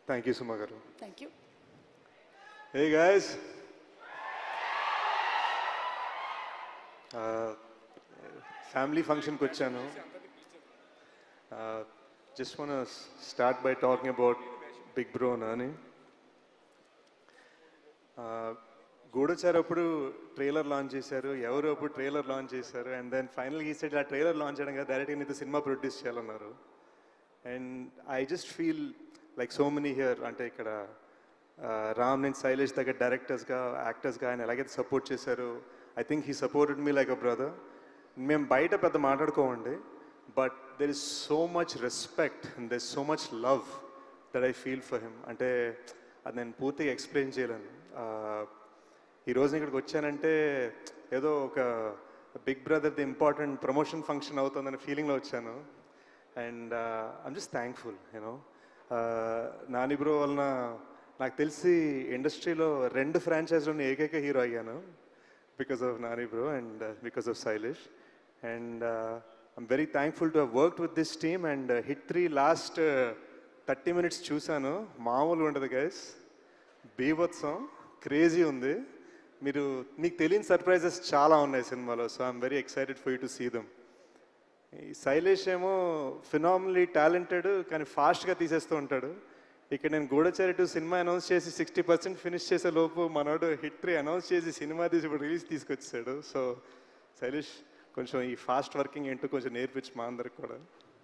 Thank you, Suma garu. Thank you. Hey guys. Family function ku vachanu. Just want to start by talking about Big Bro Nani. గూఢచారి అప్పుడు trailer launch చేశారు, ఎవరు అప్పుడు trailer launch చేశారు, and then ఫైనల్గా ఈ side ఆ trailer launch చేయడం కదా డైరెక్ట్గా నీతో సినిమా ప్రొడ్యూస్ చేయాలన్నారు. And I just feel like so many here, అంటే ఇక్కడ రామ్ అండ్ శైలేష్ దగ్గర డైరెక్టర్స్గా యాక్టర్స్గా ఆయన ఎలాగైతే సపోర్ట్ చేశారు, I think he supported me like a brother. మేము బయట పెద్ద మాట్లాడుకోమండి, but there is so much respect and there is so much love that I feel for him. అంటే అది నేను పూర్తిగా ఎక్స్ప్లెయిన్ చేయలేను. ఈరోజు ఇక్కడికి వచ్చానంటే ఏదో ఒక బిగ్ బ్రదర్ది ఇంపార్టెంట్ ప్రమోషన్ ఫంక్షన్ అవుతుందనే ఫీలింగ్లో వచ్చాను. And I'm just thankful you know. Nani bro వలన నాకు తెలిసి ఇండస్ట్రీలో 2 ఫ్రాంచైజ్లోని ఏకైక హీరో అయ్యాను, because of Nani bro and because of Shailesh. And I'm very thankful to have worked with this team. And hit 3 last 30 minutes చూశాను, మామూలుగా ఉండదు గైస్, బీభత్సం, క్రేజీ ఉంది. మీకు తెలియని సర్ప్రైజెస్ చాలా ఉన్నాయి సినిమాలో. So I'm very excited for you to see them. ఈ శైలేష్ ఏమో ఫినామినలీ టాలెంటెడ్, కానీ ఫాస్ట్గా తీసేస్తూ ఉంటాడు. ఇక్కడ నేను గూఢచారి 2 సినిమా అనౌన్స్ చేసి 60% ఫినిష్ చేసే లోపు మనోడు హిట్ 3 అనౌన్స్ చేసి సినిమా తీసి ఇప్పుడు రిలీజ్ తీసుకొచ్చాడు. సో శైలేష్ కొంచెం ఈ ఫాస్ట్ వర్కింగ్ ఏంటో కొంచెం నేర్పించి మా అందరికి కూడా.